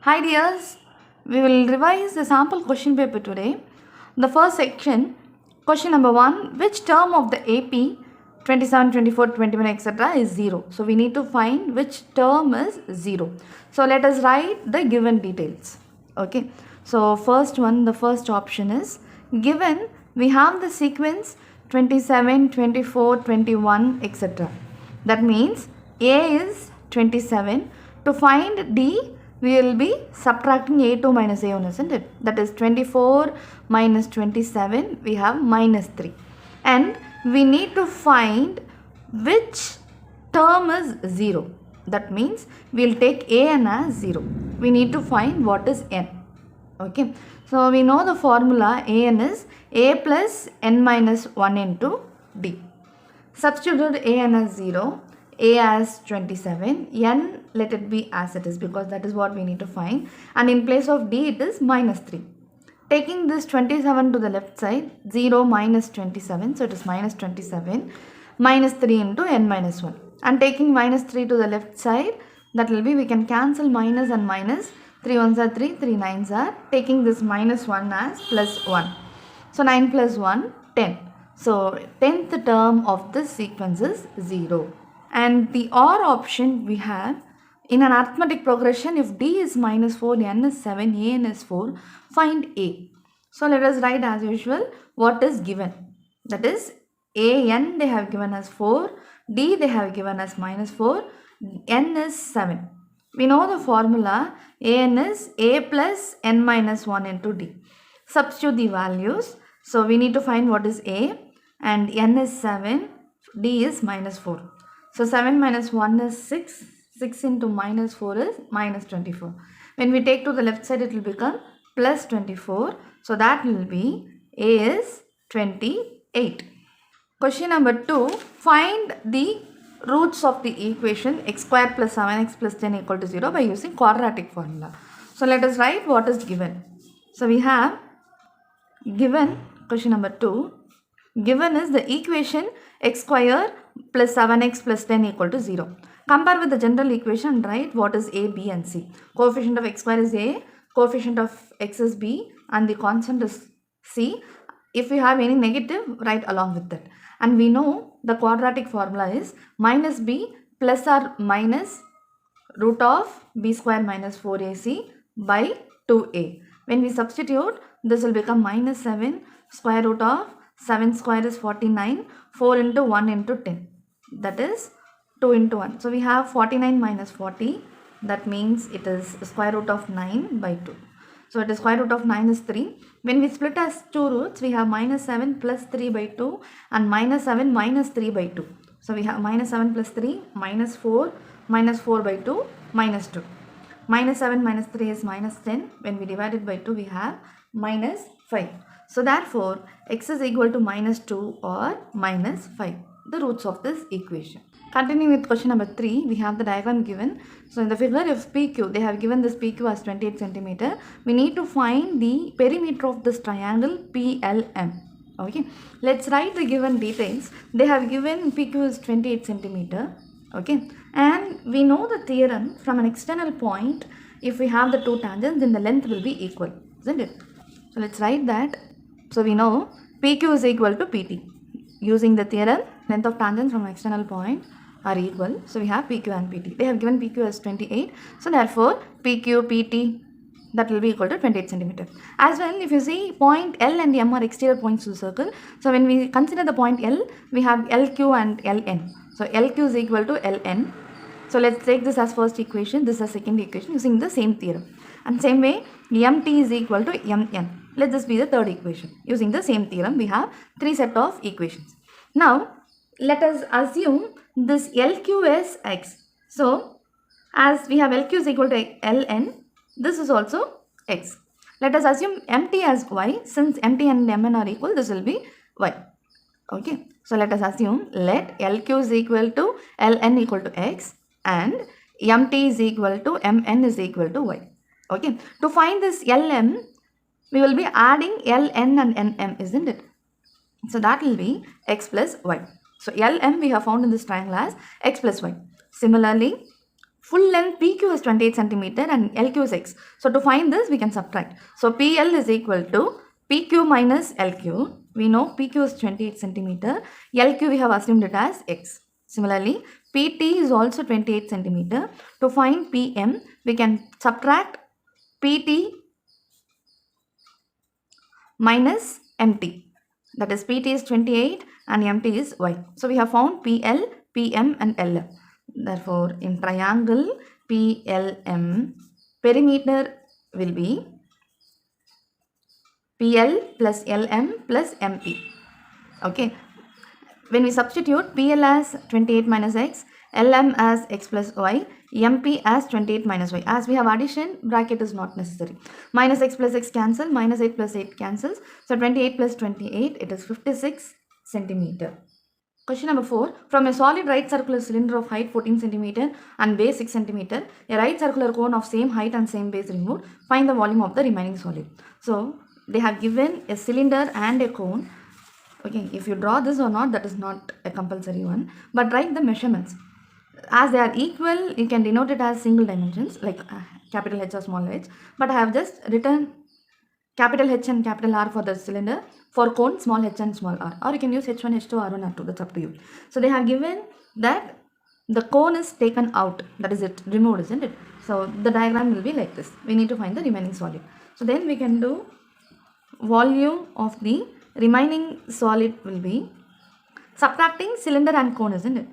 Hi dears, we will revise the sample question paper today. The first section, question number 1, which term of the AP 27, 24, 21 etc. is 0? So we need to find which term is 0. So let us write the given details. Okay, so first one, the first option is given we have the sequence 27, 24, 21 etc. That means A is 27. To find D, we will be subtracting A2 minus A1, isn't it? That is 24 minus 27, we have minus 3. And we need to find which term is 0. That means we will take An as 0. We need to find what is N. Okay. So we know the formula An is A plus N minus 1 into D. Substitute An as 0. A as 27, N let it be as it is because that is what we need to find, and in place of D it is minus 3. Taking this 27 to the left side, 0 minus 27, so it is minus 27, minus 3 into N minus 1, and taking minus 3 to the left side, that will be, we can cancel minus and minus, 3 ones are 3, 3 nines are, taking this minus 1 as plus 1, so 9 plus 1, 10. So 10th term of this sequence is 0. And the OR option we have, in an arithmetic progression, if D is minus 4, N is 7, An is 4, find A. So let us write as usual what is given. That is An they have given as 4, D they have given as minus 4, N is 7. We know the formula An is A plus N minus 1 into D. Substitute the values. So we need to find what is A, and N is 7, D is minus 4. So 7 minus 1 is 6, 6 into minus 4 is minus 24. When we take to the left side, it will become plus 24. So that will be A is 28. Question number 2, find the roots of the equation x square plus 7x plus 10 equal to 0 by using quadratic formula. So let us write what is given. So we have given, question number 2, given is the equation x square plus 7x plus 10 equal to 0. Compare with the general equation and write what is A, B and C. Coefficient of x square is A, coefficient of x is B and the constant is C. If you have any negative, write along with that. And we know the quadratic formula is minus B plus or minus root of B square minus 4AC by 2A. When we substitute, this will become minus 7 square root of 7 square is 49, 4 into 1 into 10, that is 2 into 1. So we have 49 minus 40, that means it is square root of 9 by 2. So it is square root of 9 is 3. When we split as two roots, we have minus 7 plus 3 by 2 and minus 7 minus 3 by 2. So we have minus 7 plus 3, minus 4 by 2, minus 2. Minus 7 minus 3 is minus 10. When we divide it by 2, we have minus 5. So therefore, x is equal to minus 2 or minus 5, the roots of this equation. Continuing with question number 3, we have the diagram given. So in the figure, if PQ, they have given this PQ as 28 centimeter, we need to find the perimeter of this triangle PLM. Okay, let's write the given details. They have given PQ is 28 centimeter. Okay, and we know the theorem from an external point, if we have the two tangents, then the length will be equal, isn't it? So let's write that. So we know PQ is equal to PT. Using the theorem, length of tangents from external point are equal. So we have PQ and PT. They have given PQ as 28. So therefore, PQ, PT, that will be equal to 28 centimeter. As well, if you see point L and M are exterior points to the circle. So when we consider the point L, we have LQ and LN. So LQ is equal to LN. So let's take this as first equation, this as second equation using the same theorem. And same way, MT is equal to MN. Let this be the third equation. Using the same theorem, we have three set of equations. Now, let us assume this LQ is X. So, as we have LQ is equal to LN, this is also X. Let us assume MT as Y. Since MT and MN are equal, this will be Y. Okay. So, let us assume let LQ is equal to LN equal to X and MT is equal to MN is equal to Y. Okay. To find this LM, we will be adding Ln and Nm, isn't it? So that will be x plus y. So Lm we have found in this triangle as x plus y. Similarly, full length PQ is 28 centimeter and LQ is X. So to find this, we can subtract. So PL is equal to PQ minus LQ. We know PQ is 28 centimeter. LQ we have assumed it as X. Similarly, PT is also 28 centimeter. To find PM, we can subtract PT minus MT. That is PT is 28 and MT is Y. So we have found PL, PM and LM. Therefore, in triangle PLM, perimeter will be PL plus LM plus MP. Okay. When we substitute PL as 28 minus X, LM as X plus Y, MP as 28 minus Y. As we have addition, bracket is not necessary. Minus X plus X cancel, minus 8 plus 8 cancels. So 28 plus 28, it is 56 centimeter. Question number 4. From a solid right circular cylinder of height 14 cm and base 6 cm, a right circular cone of same height and same base removed, find the volume of the remaining solid. So, they have given a cylinder and a cone. Okay, if you draw this or not, that is not a compulsory one. But write the measurements. As they are equal, you can denote it as single dimensions like capital H or small h. But I have just written capital H and capital R for the cylinder, for cone small h and small r, or you can use H1, H2, R1, R2, that's up to you. So they have given that the cone is taken out, that is it, removed, isn't it? So the diagram will be like this. We need to find the remaining solid. So then we can do volume of the remaining solid will be subtracting cylinder and cone, isn't it?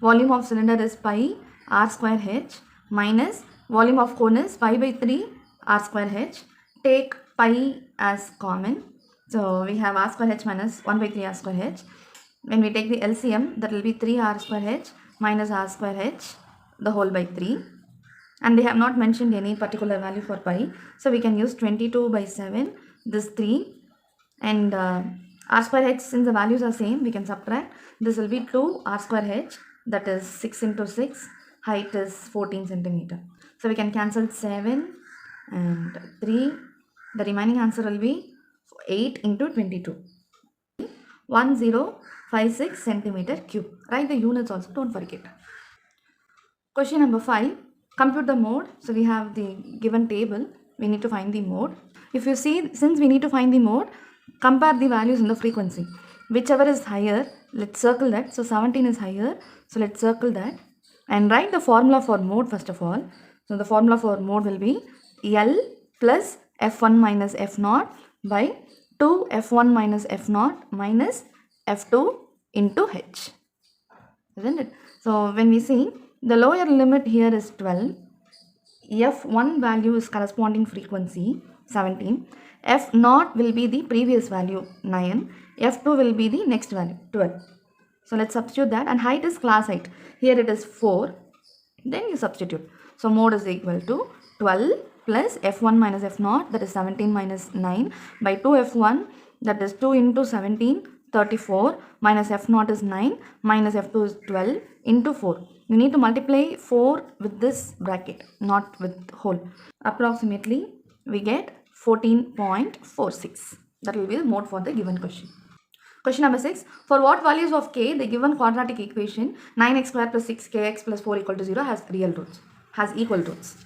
Volume of cylinder is pi r square h minus volume of cone is pi by 3 r square h. Take pi as common. So we have r square h minus 1 by 3 r square h. When we take the LCM, that will be 3 r square h minus r square h the whole by 3. And they have not mentioned any particular value for pi. So we can use 22 by 7, this 3. And r square h, since the values are same, we can subtract. This will be 2 r square h, that is 6 into 6. Height is 14 centimeter. So we can cancel 7 and 3. The remaining answer will be 8 into 22. 1056 centimeter cube. Write the units also, don't forget. Question number 5. Compute the mode. So we have the given table. We need to find the mode. If you see, since we need to find the mode, compare the values in the frequency. Whichever is higher, let's circle that. So 17 is higher. So let's circle that. And write the formula for mode first of all. So the formula for mode will be L plus F1 minus F0 by 2 F1 minus F0 minus F2 into H. Isn't it? So when we see the lower limit here is 12. F1 value is corresponding frequency 17. F0 will be the previous value 9. F2 will be the next value 12. So let's substitute that, and height is class height. Here it is 4. Then you substitute. So mode is equal to 12 plus F1 minus F0, that is 17 minus 9 by 2 F1, that is 2 into 17, 34 minus F0 is 9 minus F2 is 12 into 4. You need to multiply 4 with this bracket, not with whole. Approximately we get 14.46. That will be the mode for the given question. Question number 6. For what values of k the given quadratic equation 9x square plus 6kx plus 4 equal to 0 has real roots, has equal roots?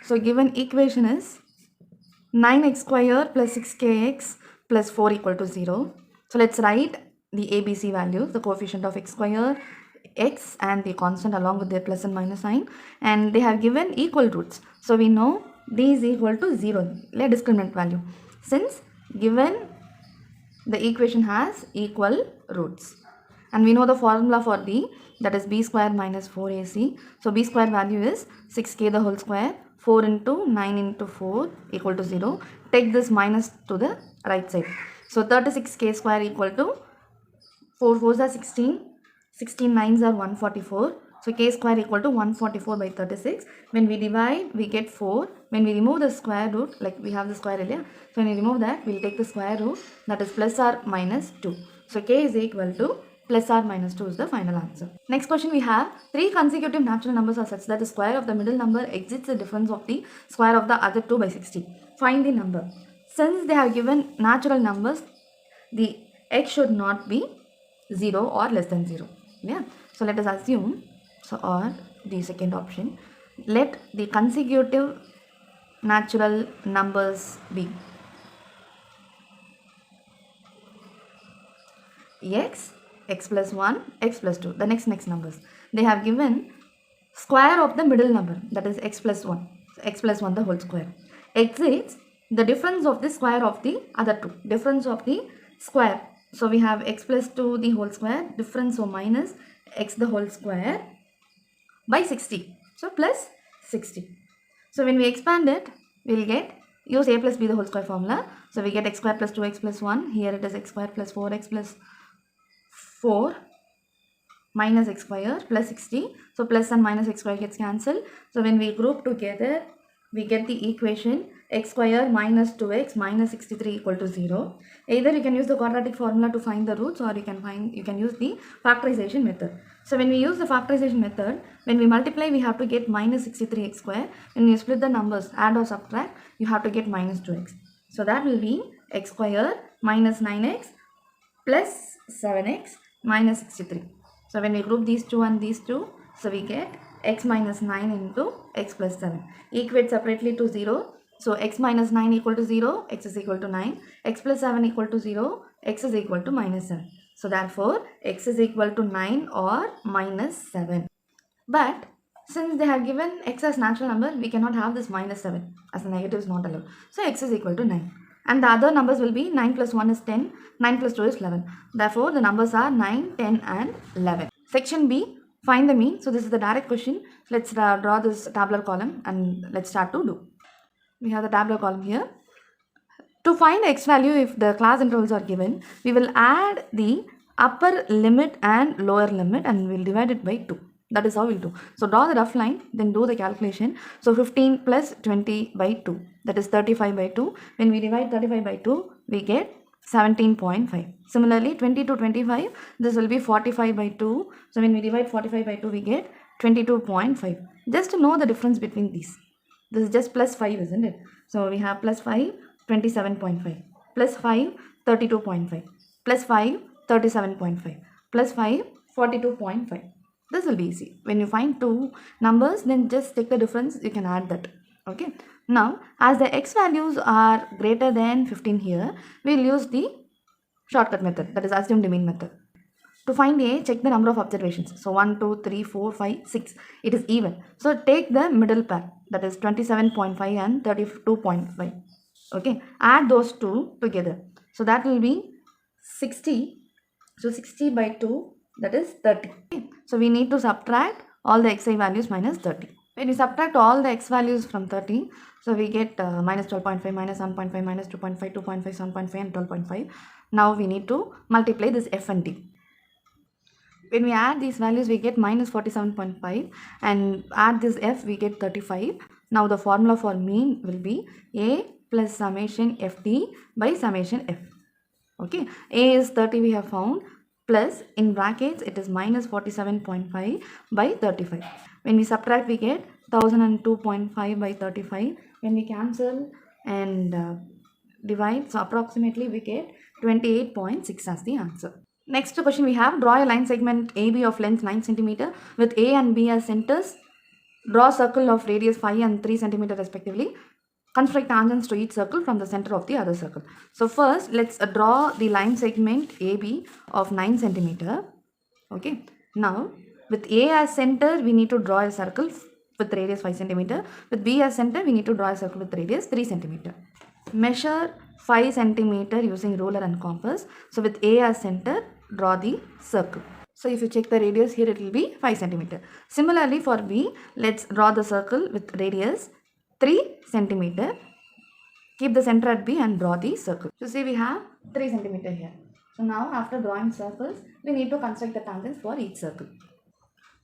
So given equation is 9x square plus 6kx plus 4 equal to 0. So let's write the ABC values, the coefficient of x square, x and the constant along with their plus and minus sign, and they have given equal roots. So we know d is equal to 0, a discriminant value, since given the equation has equal roots. And we know the formula for d, that is b square minus 4ac. So b square value is 6k the whole square, 4 into 9 into 4 equal to 0. Take this minus to the right side. So 36k square equal to 4 4s are 16, 16 9s are 144. So k square equal to 144 by 36. When we divide, we get 4. When we remove the square root, like we have the square earlier, so when we remove that, we'll take the square root, that is plus or minus 2. So k is equal to plus or minus 2 is the final answer. Next question we have, 3 consecutive natural numbers are such that the square of the middle number exceeds the difference of the square of the other 2 by 60. Find the number. Since they have given natural numbers, the x should not be 0 or less than 0. Yeah. So let us assume, so or the second option. Let the consecutive natural numbers be x plus 1, x plus 2, the next numbers. They have given square of the middle number, that is x plus 1. So x plus 1 the whole square exceeds the difference of the square of the other two. Difference of the square. So we have x plus 2 the whole square, difference, so minus x the whole square by 60. So plus 60. So when we expand it, we will get, use a plus b the whole square formula. So we get x square plus 2x plus 1. Here it is x square plus 4x plus 4 minus x square plus 60. So plus and minus x square gets cancelled. So when we group together, we get the equation x square minus 2x minus 63 equal to 0. Either you can use the quadratic formula to find the roots, or you can use the factorization method. So when we use the factorization method, when we multiply, we have to get minus 63x square. When you split the numbers, add or subtract, you have to get minus 2x. So that will be x square minus 9x plus 7x minus 63. So when we group these two and these two, so we get x minus 9 into x plus 7. Equate separately to 0. So x minus 9 equal to 0, x is equal to 9. X plus 7 equal to 0, x is equal to minus 7. So therefore, x is equal to 9 or minus 7. But since they have given x as natural number, we cannot have this minus 7, as the negative is not allowed. So x is equal to 9. And the other numbers will be 9 plus 1 is 10, 9 plus 2 is 11. Therefore, the numbers are 9, 10 and 11. Section B, find the mean. So this is the direct question. Let's draw this tabular column and let's start to do. We have the tabular column here. To find the x value, if the class intervals are given, we will add the upper limit and lower limit and we'll divide it by 2. That is how we'll do. So draw the rough line, then do the calculation. So 15 plus 20 by 2, that is 35 by 2. When we divide 35 by 2, we get 17.5. Similarly, 20 to 25, this will be 45 by 2. So when we divide 45 by 2, we get 22.5. Just to know the difference between these. This is just plus 5, isn't it? So we have plus 5, 27.5. Plus 5, 32.5. Plus 5, 37.5. Plus 5, 42.5. This will be easy. When you find two numbers, then just take the difference, you can add that. Okay. Now, as the x values are greater than 15 here, we will use the shortcut method, that is assumed mean method. To find a, check the number of observations. So 1, 2, 3, 4, 5, 6. It is even. So take the middle pair, that is 27.5 and 32.5. Okay. Add those two together. So that will be 60. So 60 by 2, that is 30. Okay. So we need to subtract all the xi values minus 30. When we subtract all the x values from 30, so we get minus 12.5, minus 1.5, minus 2.5, 2.5, 7.5 and 12.5. Now we need to multiply this f and d. When we add these values, we get minus 47.5 and add this f, we get 35. Now the formula for mean will be a plus summation fd by summation f. Okay, a is 30 we have found, plus in brackets it is minus 47.5 by 35. When we subtract, we get 1002.5 by 35. When we cancel and divide, so approximately we get 28.6 as the answer. Next question we have, draw a line segment AB of length 9 cm with A and B as centers. Draw a circle of radius 5 and 3 cm respectively. Construct tangents to each circle from the center of the other circle. So first, let's draw the line segment AB of 9 cm. Okay. Now, with A as center, we need to draw a circle with radius 5 cm. With B as center, we need to draw a circle with radius 3 cm. Measure 5 cm using ruler and compass. So with A as center, draw the circle. So if you check the radius here, it will be 5 cm. Similarly for B, let's draw the circle with radius 3 cm. Keep the center at B and draw the circle. So see, we have 3 cm here. So now after drawing circles, we need to construct the tangents for each circle.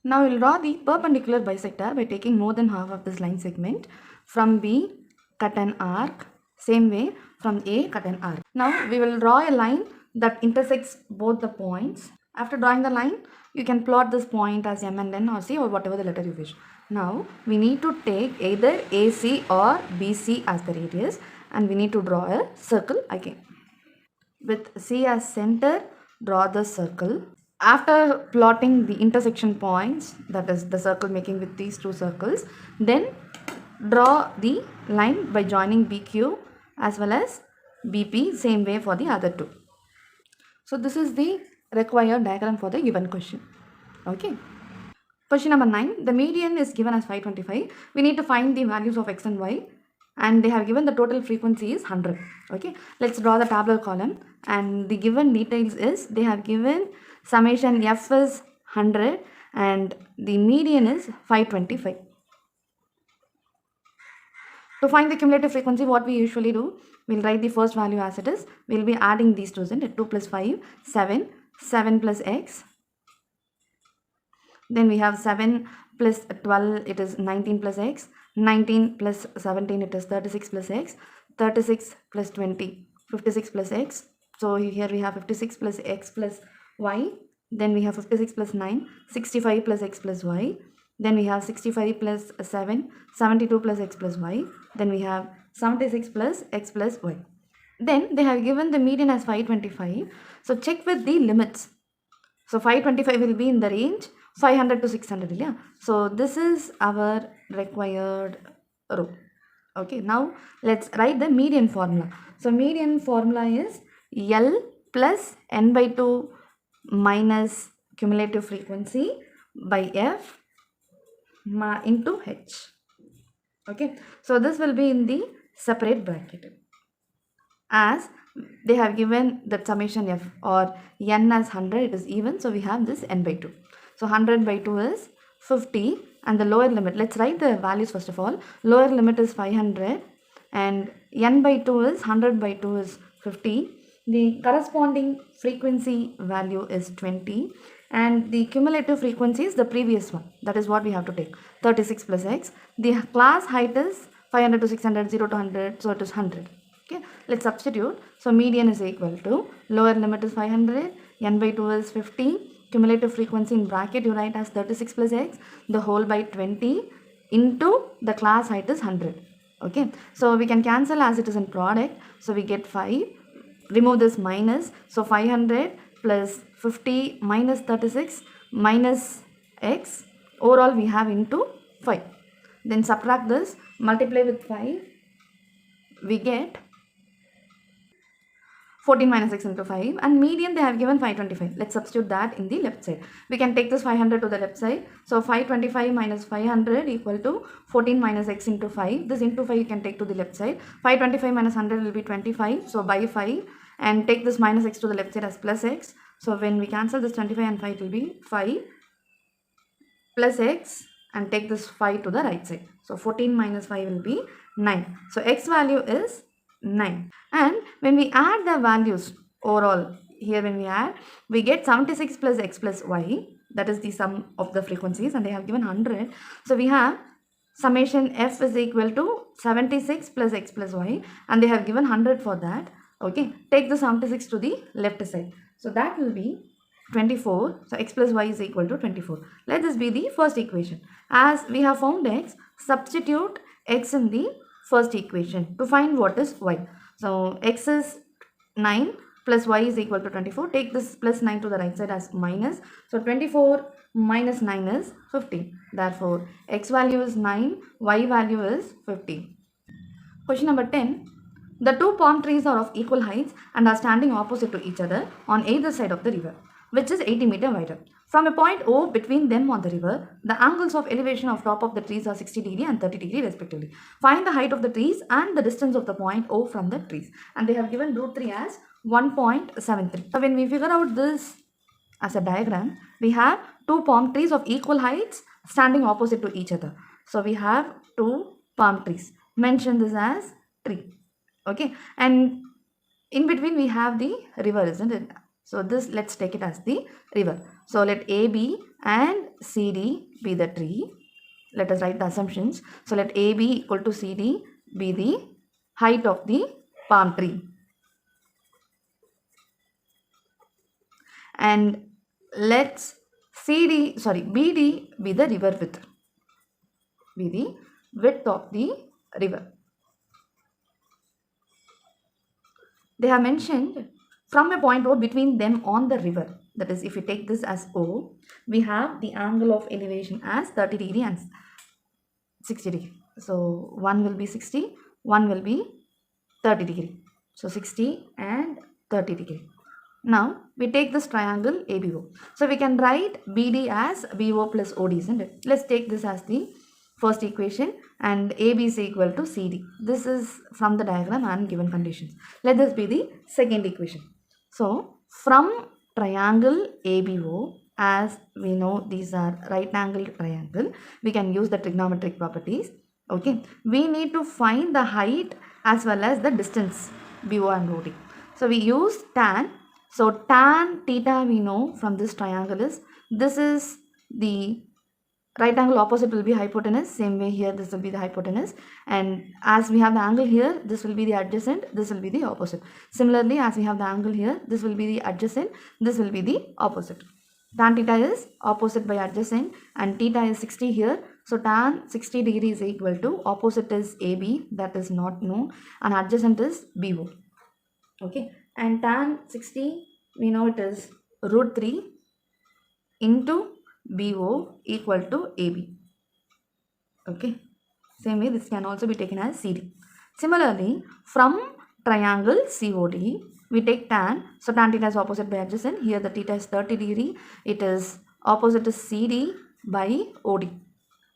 Now we will draw the perpendicular bisector by taking more than half of this line segment. From B, cut an arc. Same way from A, cut an arc. Now we will draw a line that intersects both the points. After drawing the line, you can plot this point as M and N or C or whatever the letter you wish. Now we need to take either AC or BC as the radius and we need to draw a circle again. With C as center, draw the circle. After plotting the intersection points, that is the circle making with these two circles, then draw the line by joining BQ as well as BP, same way for the other two. So this is the required diagram for the given question. Okay. Question number 9. The median is given as 525. We need to find the values of x and y, and they have given the total frequency is 100. Okay. Let's draw the tabular column, and the given details is they have given summation f is 100 and the median is 525. To find the cumulative frequency, what we usually do, we'll write the first value as it is. We'll be adding these two, 2 plus 5, 7, 7 plus x. Then we have 7 plus 12, it is 19 plus x. 19 plus 17, it is 36 plus x. 36 plus 20, 56 plus x. So here we have 56 plus x plus y. Then we have 56 plus 9, 65 plus x plus y. Then we have 65 plus 7, 72 plus x plus y. Then we have 76 plus x plus y. Then they have given the median as 525. So check with the limits. So 525 will be in the range 500 to 600. Yeah. So this is our required row. Okay. Now let's write the median formula. So median formula is L plus n by 2 minus cumulative frequency by F into H. Okay. So this will be in the separate bracket. As they have given that summation f or n as 100, it is even, so we have this n by 2. So 100 by 2 is 50, and the lower limit, let's write the values first of all. Lower limit is 500 and n by 2 is 100 by 2 is 50. The corresponding frequency value is 20 and the cumulative frequency is the previous one. That is what we have to take, 36 plus x. The class height is 500 to 600, 0 to 100, so it is 100. Okay, let's substitute. So median is equal to lower limit is 500, n by 2 is 50, cumulative frequency in bracket you write as 36 plus x, the whole by 20 into the class height is 100. Okay, so we can cancel as it is in product. So we get 5, remove this minus. So 500 plus 50 minus 36 minus x, overall we have into 5. Then subtract this, multiply with 5, we get 14 minus x into 5, and median they have given 525. Let's substitute that in the left side. We can take this 500 to the left side. So 525 minus 500 equal to 14 minus x into 5. This into 5 you can take to the left side. 525 minus 100 will be 25. So by 5, and take this minus x to the left side as plus x. So when we cancel this 25 and 5, it will be 5 plus x, and take this 5 to the right side. So 14 minus 5 will be 9. So x value is 9. And when we add the values overall, here when we add, we get 76 plus x plus y. That is the sum of the frequencies, and they have given 100. So we have summation f is equal to 76 plus x plus y, and they have given 100 for that. Okay, take the 76 to the left side. So that will be 24. So x plus y is equal to 24. Let this be the first equation. As we have found x, substitute x in the first equation to find what is y. So x is 9 plus y is equal to 24. Take this plus 9 to the right side as minus. So 24 minus 9 is 15. Therefore, x value is 9, y value is 15. Question number 10. The two palm trees are of equal heights and are standing opposite to each other on either side of the river, which is 80 meters wider. From a point O between them on the river, the angles of elevation of top of the trees are 60 degree and 30 degree respectively. Find the height of the trees and the distance of the point O from the trees. And they have given root 3 as 1.73. So when we figure out this as a diagram, we have two palm trees of equal heights standing opposite to each other. So we have two palm trees. Mention this as tree. Okay, and in between we have the river, isn't it? So this, let's take it as the river. So let AB and CD be the tree. Let us write the assumptions. So let AB equal to CD be the height of the palm tree. And let's BD be the river width. Be the width of the river. They have mentioned from a point O between them on the river. That is, if we take this as O, we have the angle of elevation as 30 degree and 60 degree. So one will be 60, one will be 30 degree. So 60 and 30 degree. Now we take this triangle ABO. So we can write BD as BO plus OD, isn't it? Let's take this as the first equation, and AB is equal to CD. This is from the diagram and given conditions. Let this be the second equation. So from triangle ABO, as we know these are right angle triangle, we can use the trigonometric properties. Okay, we need to find the height as well as the distance BO and OD. So we use tan. So tan theta we know from this triangle is, this is the right angle opposite will be hypotenuse. Same way here this will be the hypotenuse, and as we have the angle here, this will be the adjacent, this will be the opposite. Similarly, as we have the angle here, this will be the adjacent, this will be the opposite. Tan theta is opposite by adjacent, and theta is 60 here. So tan 60 degree is equal to, opposite is AB, that is not known, and adjacent is BO. Okay, and tan 60 we know it is root 3 into BO equal to AB. Okay, same way this can also be taken as CD. Similarly, from triangle COD, we take tan. So tan theta is opposite by adjacent. Here the theta is 30 degree. It is opposite is CD by OD.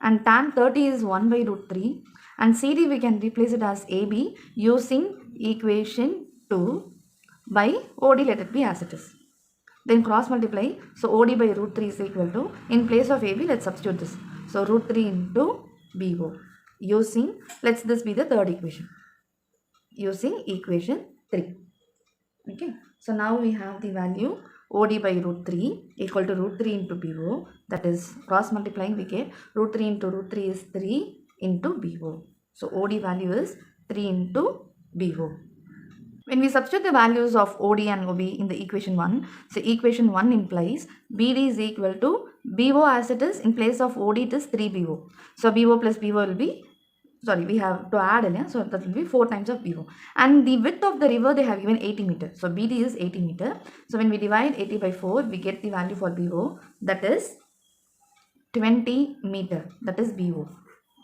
And tan 30 is 1 by root 3. And CD we can replace it as AB using equation 2 by OD, let it be as it is. Then cross multiply. So OD by root 3 is equal to, in place of AB, let's substitute this. So root 3 into BO using, let's this be the third equation, using equation 3. Okay. So now we have the value OD by root 3 equal to root 3 into BO. That is, cross multiplying we get root 3 into root 3 is 3 into BO. So OD value is 3 into BO. When we substitute the values of OD and OB in the equation 1, so equation 1 implies BD is equal to BO as it is, in place of OD it is 3BO. So BO plus BO will be, sorry, we have to add, so that will be 4 times of BO. And the width of the river they have given 80 meter. So BD is 80 meter. So when we divide 80 by 4, we get the value for BO, that is 20 meter, that is BO.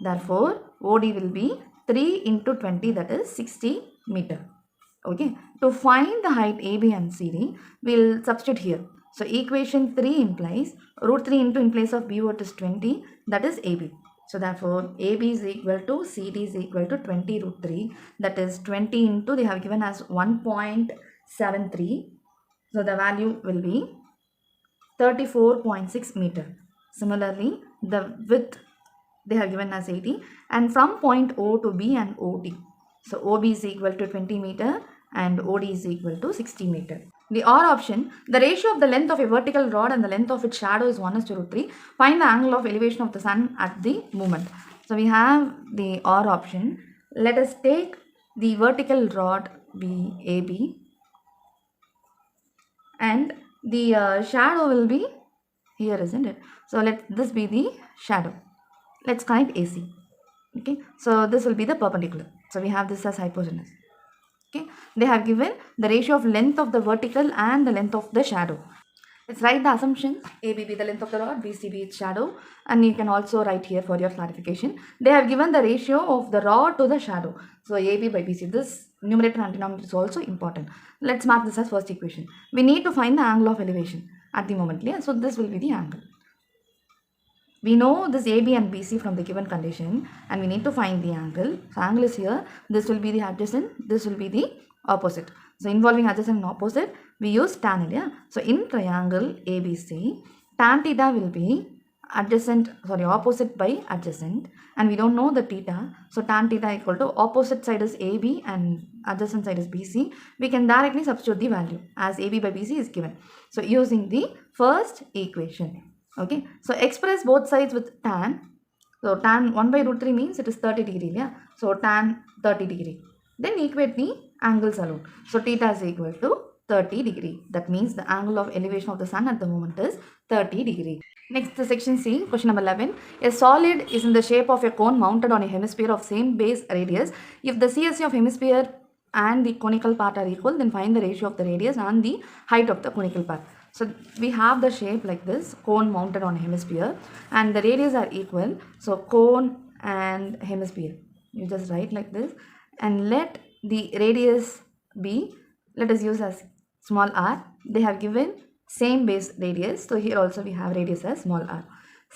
Therefore, OD will be 3 into 20, that is 60 meter. Okay, to find the height AB and CD, we'll substitute here. So equation 3 implies root 3 into, in place of BO it is 20, that is AB. So therefore AB is equal to CD is equal to 20 root 3, that is 20 into, they have given as 1.73. So the value will be 34.6 meter. Similarly, the width they have given as 80, and from point O to B and OD. So OB is equal to 20 meter and OD is equal to 60 meter. The OR option, the ratio of the length of a vertical rod and the length of its shadow is 1 to root 3. Find the angle of elevation of the sun at the moment. So we have the OR option. Let us take the vertical rod be AB, and the shadow will be here, isn't it? So let this be the shadow. Let's connect AC. Okay, so this will be the perpendicular. So we have this as hypotenuse. Okay, they have given the ratio of length of the vertical and the length of the shadow. Let's write the assumptions. AB be the length of the rod, BC be its shadow, and you can also write here for your clarification. They have given the ratio of the rod to the shadow. So AB by BC, this numerator and denominator is also important. Let's mark this as first equation. We need to find the angle of elevation at the moment. Yeah? So this will be the angle. We know this AB and BC from the given condition, and we need to find the angle. So angle is here. This will be the adjacent. This will be the opposite. So involving adjacent and opposite, we use tan. Yeah? So in triangle ABC, tan theta will be opposite by adjacent, and we don't know the theta. So tan theta equal to, opposite side is AB and adjacent side is BC. We can directly substitute the value as AB by BC is given. So using the first equation. Okay, so express both sides with tan. So tan 1 by root 3 means it is 30 degree. Yeah? So tan 30 degree. Then equate the angles alone. So theta is equal to 30 degree. That means the angle of elevation of the sun at the moment is 30 degree. Next, the section C, question number 11. A solid is in the shape of a cone mounted on a hemisphere of same base radius. If the CSE of hemisphere and the conical part are equal, then find the ratio of the radius and the height of the conical part. So we have the shape like this, cone mounted on a hemisphere, and the radius are equal. So cone and hemisphere, you just write like this, and let the radius be, let us use as small r. They have given same base radius, so here also we have radius as small r.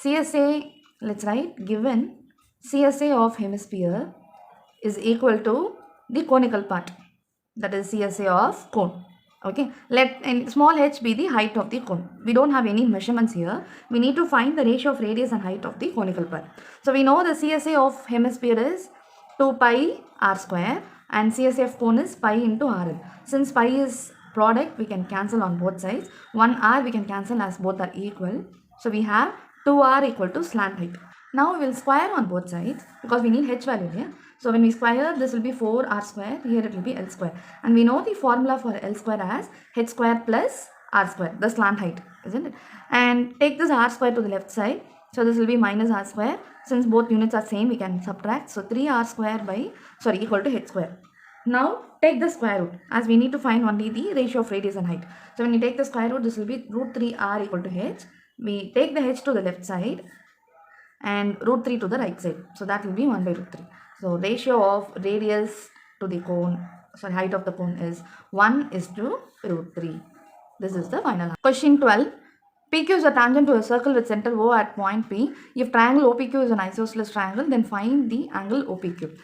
CSA, let's write, given CSA of hemisphere is equal to the conical part, that is CSA of cone. Okay, let and small h be the height of the cone. We don't have any measurements here. We need to find the ratio of radius and height of the conical part. So we know the CSA of hemisphere is 2 pi r square and CSA of cone is pi into rl. Since pi is product, we can cancel on both sides. 1 r we can cancel as both are equal. So we have 2r equal to slant height. Now we will square on both sides because we need h value here. So when we square, this will be 4r square, here it will be l square. And we know the formula for l square as h square plus r square, the slant height, isn't it? And take this r square to the left side. So this will be minus r square. Since both units are same, we can subtract. So 3r square equal to h square. Now take the square root, as we need to find only the ratio of radius and height. So when you take the square root, this will be root 3r equal to h. We take the h to the left side and root 3 to the right side. So that will be 1 by root 3. So ratio of radius to the cone, height of the cone is 1 is to root 3. This is the final answer. Question 12. PQ is a tangent to a circle with center O at point P. If triangle OPQ is an isosceles triangle, then find the angle OPQ.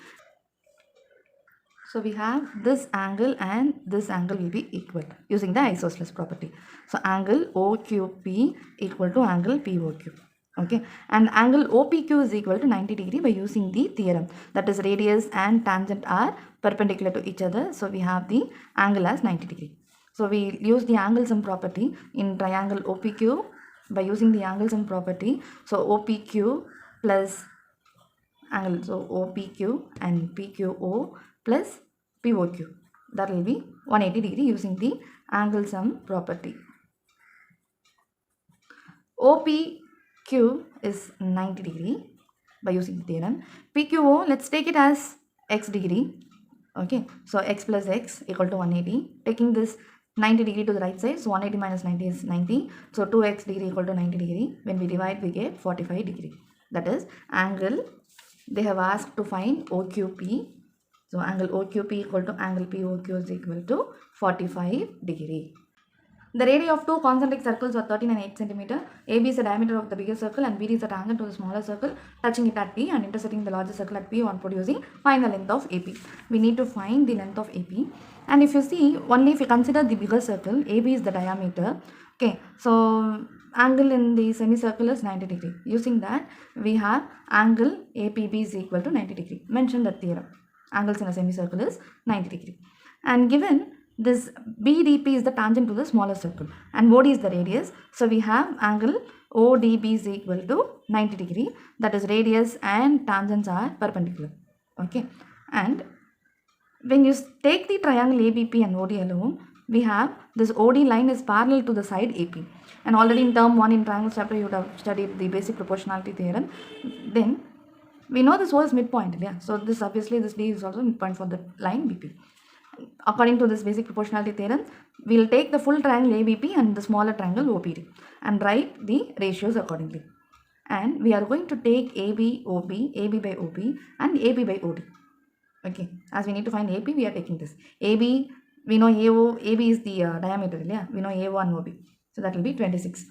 So we have this angle and this angle will be equal using the isosceles property. So angle OQP equal to angle POQ. Okay, and angle OPQ is equal to 90 degree by using the theorem, that is radius and tangent are perpendicular to each other. So we have the angle as 90 degree. So we use the angle sum property in triangle OPQ by using the angle sum property. So OPQ plus angle, so OPQ and PQO plus POQ, that will be 180 degree using the angle sum property. OPQ is 90 degree by using the theorem. PQO, let's take it as x degree. Okay, so x plus x equal to 180. Taking this 90 degree to the right side, so 180 minus 90 is 90. So 2x degree equal to 90 degree. When we divide, we get 45 degree. That is angle, they have asked to find OQP. So angle OQP equal to angle POQ is equal to 45 degree. The radii of two concentric circles are 13 and 8 cm. AB is the diameter of the bigger circle and BD is the tangent to the smaller circle, touching it at P and intersecting the larger circle at P on producing find the length of AP. We need to find the length of AP. And if you see, only if you consider the bigger circle, AB is the diameter. Okay, so angle in the semicircle is 90 degree. Using that, we have angle APB is equal to 90 degree. Mention the theorem. Angles in a semicircle is 90 degree. And given this BDP is the tangent to the smaller circle and OD is the radius. So we have angle ODB is equal to 90 degree. That is radius and tangents are perpendicular. Okay. And when you take the triangle ABP and OD alone, we have this OD line is parallel to the side AP. And already in term 1 in triangle chapter, you would have studied the basic proportionality theorem. Then we know this O is midpoint. Yeah. So this obviously this D is also midpoint for the line BP. According to this basic proportionality theorem, we will take the full triangle ABP and the smaller triangle OPD and write the ratios accordingly. And we are going to take AB, OB, AB by OB and AB by OD. Okay, as we need to find AP, we are taking this. AB, we know AO, AB is the diameter, yeah? We know AO and OB. So that will be 26.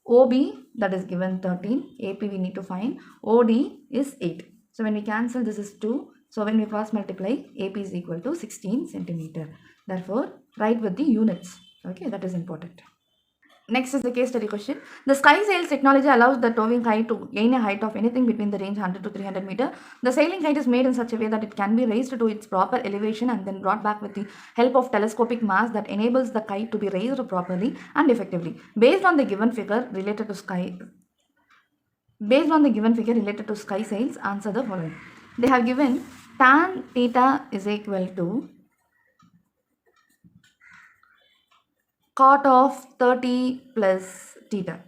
OB, that is given 13. AP we need to find. OD is 8. So when we cancel, this is 2. So when we cross multiply, AP is equal to 16 centimeter. Therefore, write with the units. Okay, that is important. Next is the case study question. The sky sails technology allows the towing kite to gain a height of anything between the range 100 to 300 meter. The sailing kite is made in such a way that it can be raised to its proper elevation and then brought back with the help of telescopic mass that enables the kite to be raised properly and effectively. Based on the given figure related to sky sails, answer the following. They have given tan theta is equal to cot of 30 plus theta.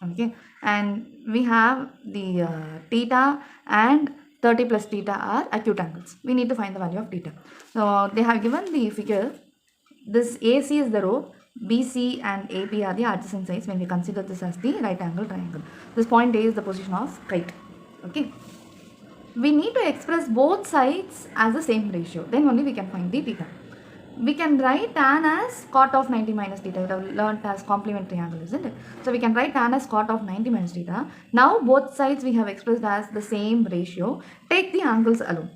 Okay, and we have the theta and 30 plus theta are acute angles. We need to find the value of theta. So they have given the figure. This AC is the rope, BC and AB are the adjacent sides when we consider this as the right angle triangle. This point A is the position of kite. Okay. We need to express both sides as the same ratio. Then only we can find the theta. We can write tan as cot of 90 minus theta. We have learnt as complementary angle, isn't it? So we can write tan as cot of 90 minus theta. Now both sides we have expressed as the same ratio. Take the angles alone.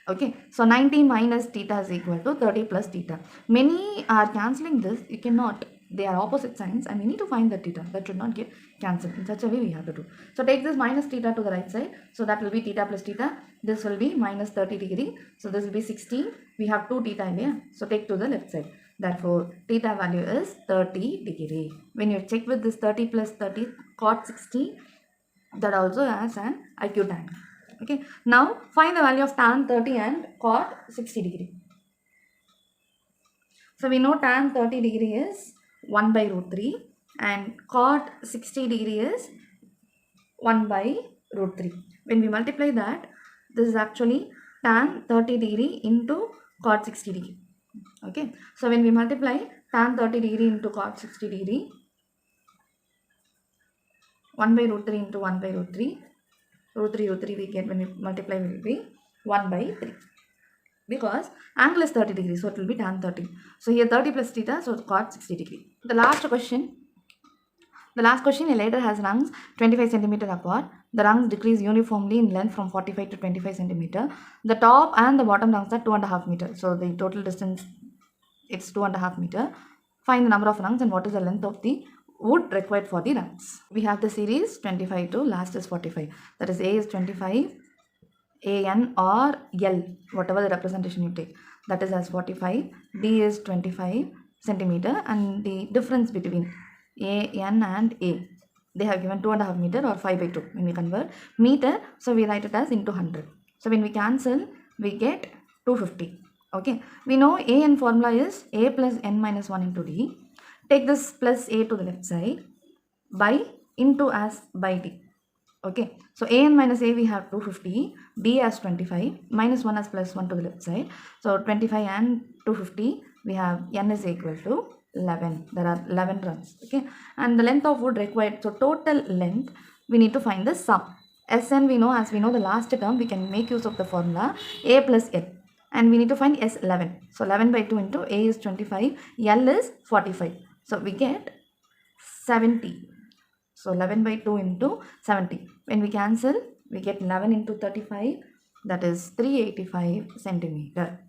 Okay, so 90 minus theta is equal to 30 plus theta. Many are cancelling this. You cannot. They are opposite signs and we need to find the theta. That should not get cancelled. In such a way we have to do. So take this minus theta to the right side. So that will be theta plus theta. This will be minus 30 degree. So this will be 60. We have 2 theta in here. So take to the left side. Therefore, theta value is 30 degree. When you check with this 30 plus 30 cot 60, that also has an acute angle. Okay. Now find the value of tan 30 and cot 60 degree. So we know tan 30 degree is 1 by root 3 and cot 60 degree is 1 by root 3. When we multiply that, this is actually tan 30 degree into cot 60 degree. Okay. So when we multiply tan 30 degree into cot 60 degree, 1 by root 3 into 1 by root 3, root 3 we get when we multiply will be 1 by 3. Because angle is 30 degrees, so it will be tan 30. So here 30 plus theta, so cot 60 degree. The last question, a ladder has rungs 25 centimeter apart. The rungs decrease uniformly in length from 45 to 25 centimeter. The top and the bottom rungs are 2.5 meters. So the total distance, it's 2.5 meters. Find the number of rungs and what is the length of the wood required for the rungs. We have the series 25 to last is 45. That is A is 25. AN or L, whatever the representation you take, that is as 45. D is 25 centimeter and the difference between AN and A, they have given 2.5 meter or 5 by 2 when we convert meter, so we write it as into 100. So when we cancel, we get 250. Okay, we know AN formula is A plus N minus 1 into D. Take this plus A to the left side by into as by D. Okay, so AN minus A we have 250, D as 25, minus 1 as plus 1 to the left side. So 25 and 250, we have N is equal to 11. There are 11 runs. Okay, and the length of wood required, so total length, we need to find the sum. Sn we know, as we know the last term, we can make use of the formula A plus L. And we need to find S11. So 11 by 2 into A is 25, L is 45. So we get 70. So 11 by 2 into 70. When we cancel, we get 11 into 35, that is 385 centimeter.